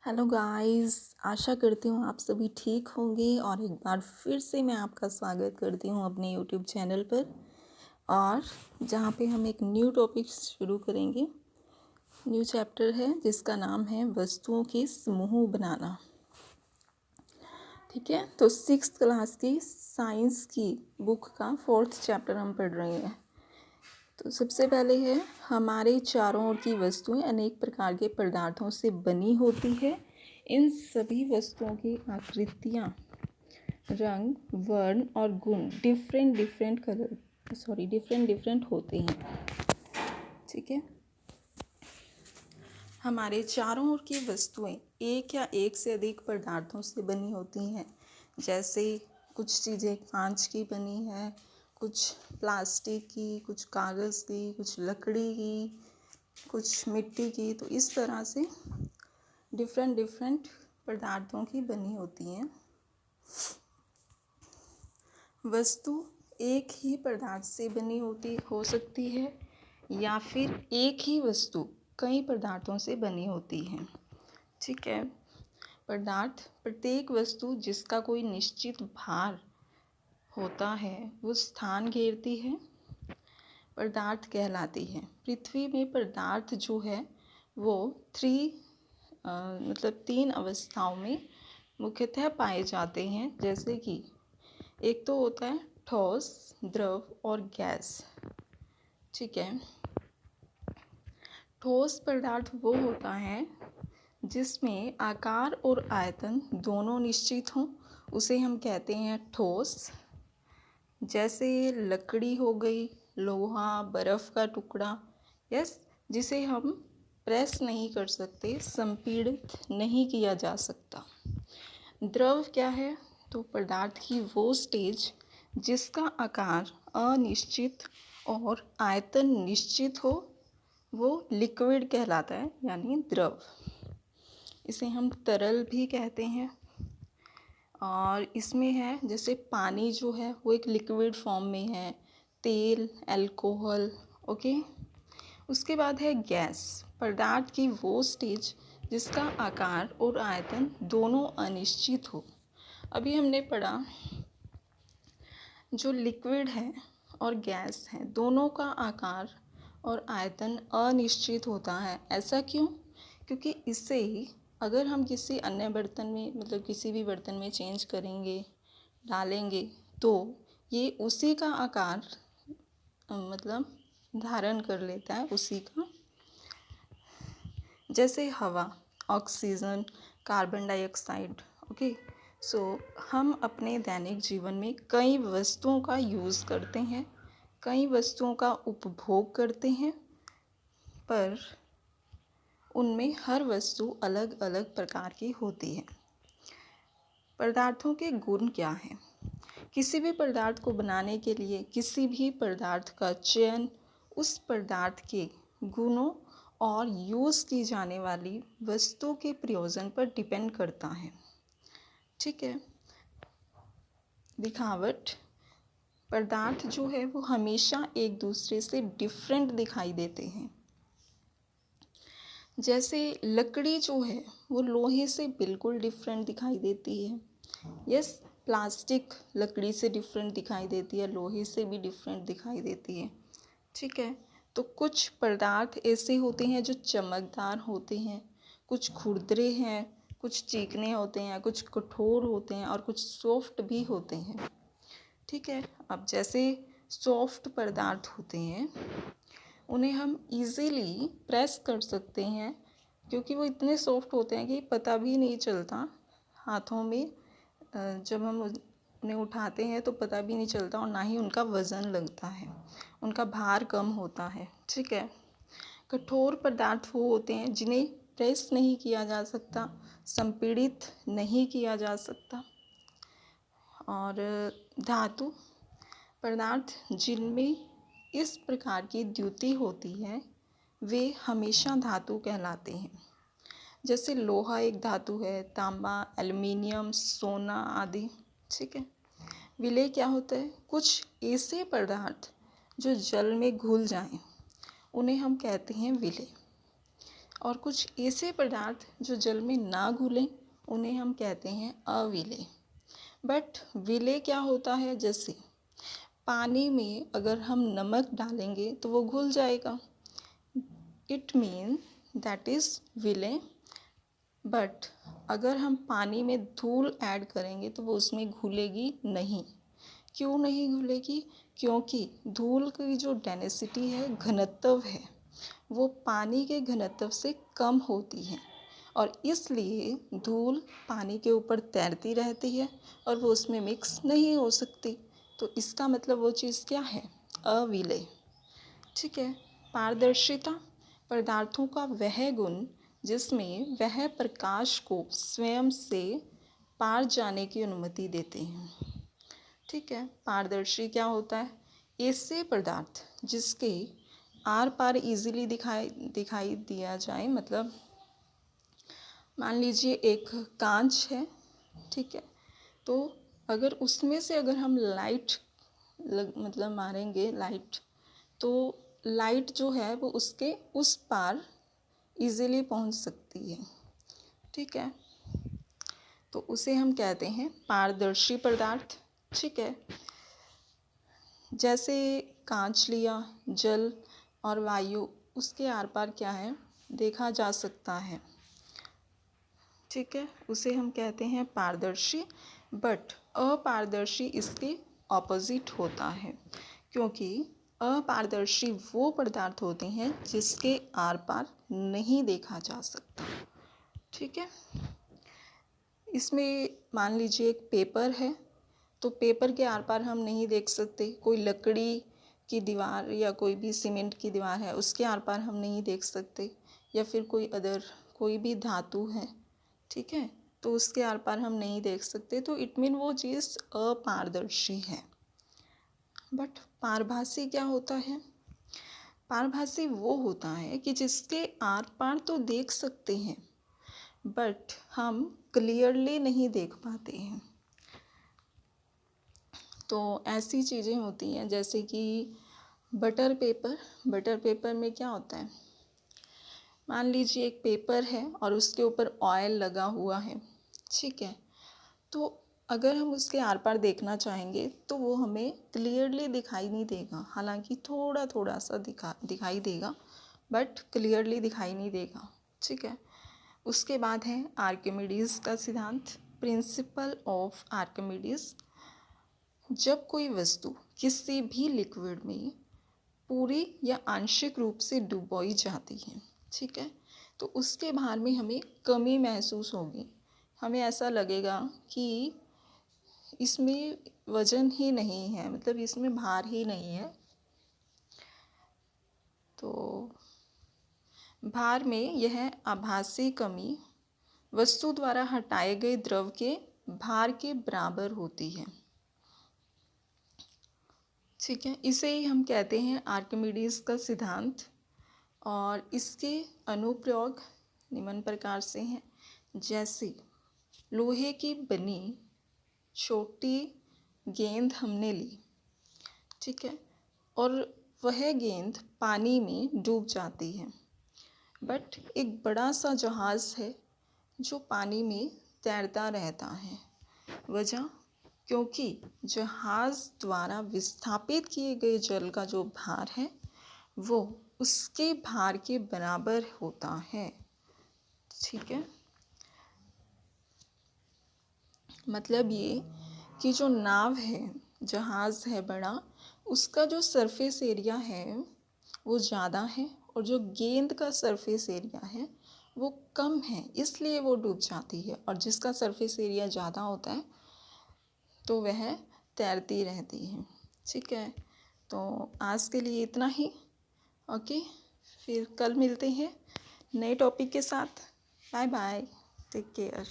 Hello guys, आशा करती हूँ आप सभी ठीक होंगे और एक बार फिर से मैं आपका स्वागत करती हूँ अपने यूट्यूब चैनल पर। और जहाँ पे हम एक न्यू टॉपिक शुरू करेंगे। न्यू चैप्टर है जिसका नाम है वस्तुओं के समूह बनाना। ठीक है, तो 6th क्लास की साइंस की बुक का 4th चैप्टर हम पढ़ रहे हैं। तो सबसे पहले है, हमारे चारों ओर की वस्तुएं अनेक प्रकार के पदार्थों से बनी होती है। इन सभी वस्तुओं की आकृतियाँ, रंग, वर्ण और गुण डिफरेंट डिफरेंट होते हैं। ठीक है, हमारे चारों ओर की वस्तुएं एक या एक से अधिक पदार्थों से बनी होती हैं। जैसे कुछ चीज़ें कांच की बनी है, कुछ प्लास्टिक की, कुछ कागज़ की, कुछ लकड़ी की, कुछ मिट्टी की। तो इस तरह से डिफरेंट पदार्थों की बनी होती हैं। वस्तु एक ही पदार्थ से बनी हो सकती है या फिर एक ही वस्तु कई पदार्थों से बनी होती है। ठीक है, प्रत्येक वस्तु जिसका कोई निश्चित भार होता है वो स्थान घेरती है, पदार्थ कहलाती है। पृथ्वी में पदार्थ जो है वो तीन अवस्थाओं में मुख्यतः पाए जाते हैं। जैसे कि एक तो होता है ठोस, द्रव और गैस। ठीक है, ठोस पदार्थ वो होता है जिसमें आकार और आयतन दोनों निश्चित हों, उसे हम कहते हैं ठोस। जैसे लकड़ी हो गई, लोहा, बर्फ़ का टुकड़ा, जिसे हम प्रेस नहीं कर सकते, संपीड़ित नहीं किया जा सकता। द्रव क्या है? तो पदार्थ की वो स्टेज जिसका आकार अनिश्चित और आयतन निश्चित हो, वो लिक्विड कहलाता है, यानी द्रव। इसे हम तरल भी कहते हैं। और इसमें है, जैसे पानी जो है वो एक लिक्विड फॉर्म में है, तेल, अल्कोहल। ओके, उसके बाद है गैस, पदार्थ की वो स्टेज जिसका आकार और आयतन दोनों अनिश्चित हो। अभी हमने पढ़ा जो लिक्विड है और गैस है, दोनों का आकार और आयतन अनिश्चित होता है। ऐसा क्यों? क्योंकि इससे ही अगर हम किसी अन्य बर्तन में किसी भी बर्तन में चेंज करेंगे, डालेंगे, तो ये उसी का आकार धारण कर लेता है, उसी का। जैसे हवा, ऑक्सीजन, कार्बन डाइऑक्साइड। ओके, हम अपने दैनिक जीवन में कई वस्तुओं का यूज़ करते हैं, कई वस्तुओं का उपभोग करते हैं, पर उनमें हर वस्तु अलग अलग प्रकार की होती है। पदार्थों के गुण क्या हैं? किसी भी पदार्थ को बनाने के लिए किसी भी पदार्थ का चयन उस पदार्थ के गुणों और यूज़ की जाने वाली वस्तु के प्रयोजन पर डिपेंड करता है। ठीक है, दिखावट, पदार्थ जो है वो हमेशा एक दूसरे से डिफरेंट दिखाई देते हैं। जैसे लकड़ी जो है वो लोहे से बिल्कुल डिफरेंट दिखाई देती है। प्लास्टिक लकड़ी से डिफरेंट दिखाई देती है, लोहे से भी डिफरेंट दिखाई देती है। ठीक है, तो कुछ पदार्थ ऐसे होते हैं जो चमकदार होते हैं, कुछ खुरदरे हैं, कुछ चिकने होते हैं, कुछ कठोर होते हैं और कुछ सॉफ्ट भी होते हैं। ठीक है, अब जैसे सॉफ्ट पदार्थ होते हैं उन्हें हम इजीली प्रेस कर सकते हैं, क्योंकि वो इतने सॉफ्ट होते हैं कि पता भी नहीं चलता हाथों में। जब हम उन्हें उठाते हैं तो पता भी नहीं चलता और ना ही उनका वज़न लगता है, उनका भार कम होता है। ठीक है, कठोर पदार्थ वो होते हैं जिन्हें प्रेस नहीं किया जा सकता, संपीड़ित नहीं किया जा सकता। और धातु पदार्थ जिनमें इस प्रकार की द्युति होती है वे हमेशा धातु कहलाते हैं। जैसे लोहा एक धातु है, तांबा, एल्युमिनियम, सोना आदि। ठीक है, विलय क्या होता है? कुछ ऐसे पदार्थ जो जल में घुल जाएं, उन्हें हम कहते हैं विलय। और कुछ ऐसे पदार्थ जो जल में ना घुलें उन्हें हम कहते हैं अविलेय। बट विलेय क्या होता है? जैसे पानी में अगर हम नमक डालेंगे तो वो घुल जाएगा, इट मीन दैट इज़ विलेय। बट अगर हम पानी में धूल ऐड करेंगे तो वो उसमें घुलेगी नहीं। क्यों नहीं घुलेगी? क्योंकि धूल की जो डेंसिटी है, घनत्व है, वो पानी के घनत्व से कम होती है और इसलिए धूल पानी के ऊपर तैरती रहती है और वो उसमें मिक्स नहीं हो सकती। तो इसका मतलब वो चीज़ क्या है? अविलेय। ठीक है। पारदर्शिता पदार्थों का वह गुण जिसमें वह प्रकाश को स्वयं से पार जाने की अनुमति देते हैं। ठीक है। पारदर्शी क्या होता है? ऐसे पदार्थ जिसके आर पार इजीली दिखाई दिया जाए। मतलब मान लीजिए एक कांच है, ठीक है, तो अगर उसमें से अगर हम लाइट मतलब मारेंगे लाइट, तो लाइट जो है वो उसके उस पार इजीली पहुंच सकती है। ठीक है, तो उसे हम कहते हैं पारदर्शी पदार्थ। ठीक है। जैसे कांच लिया, जल और वायु, उसके आर पार क्या है? देखा जा सकता है। ठीक है, उसे हम कहते हैं पारदर्शी। बट अपारदर्शी इसके ऑपोजिट होता है, क्योंकि अपारदर्शी वो पदार्थ होते हैं जिसके आर पार नहीं देखा जा सकता। ठीक है। इसमें मान लीजिए एक पेपर है, तो पेपर के आर पार हम नहीं देख सकते। कोई लकड़ी की दीवार या कोई भी सीमेंट की दीवार है, उसके आर पार हम नहीं देख सकते। या फिर कोई भी धातु है, ठीक है, तो उसके आर पार हम नहीं देख सकते। तो इट मीन वो चीज़ अपारदर्शी है। बट पारभासी क्या होता है? पारभासी वो होता है कि जिसके आर पार तो देख सकते हैं बट हम क्लियरली नहीं देख पाते हैं। तो ऐसी चीज़ें होती हैं जैसे कि बटर पेपर में क्या होता है? मान लीजिए एक पेपर है और उसके ऊपर ऑयल लगा हुआ है, ठीक है, तो अगर हम उसके आर पार देखना चाहेंगे तो वो हमें क्लियरली दिखाई नहीं देगा। हालांकि थोड़ा थोड़ा सा दिखाई देगा, बट क्लियरली दिखाई नहीं देगा। ठीक है। उसके बाद है आर्किमिडीज़ का सिद्धांत, प्रिंसिपल ऑफ आर्किमिडीज़। जब कोई वस्तु किसी भी लिक्विड में पूरी या आंशिक रूप से डुबोई जाती है, ठीक है, तो उसके भार में हमें कमी महसूस होगी। हमें ऐसा लगेगा कि इसमें वजन ही नहीं है, मतलब इसमें भार ही नहीं है। तो भार में यह आभासी कमी वस्तु द्वारा हटाए गए द्रव के भार के बराबर होती है। ठीक है, इसे ही हम कहते हैं आर्किमिडीज़ का सिद्धांत। और इसके अनुप्रयोग निम्न प्रकार से हैं। जैसे लोहे की बनी छोटी गेंद हमने ली, ठीक है, और वह गेंद पानी में डूब जाती है। बट एक बड़ा सा जहाज़ है जो पानी में तैरता रहता है। वजह? क्योंकि जहाज़ द्वारा विस्थापित किए गए जल का जो भार है वो उसके भार के बराबर होता है। ठीक है, मतलब ये कि जो नाव है, जहाज़ है बड़ा, उसका जो सरफेस एरिया है वो ज़्यादा है और जो गेंद का सरफेस एरिया है वो कम है, इसलिए वो डूब जाती है। और जिसका सरफेस एरिया ज़्यादा होता है तो वह तैरती रहती है। ठीक है, तो आज के लिए इतना ही। ओके, फिर कल मिलते हैं नए टॉपिक के साथ। Bye bye, take care.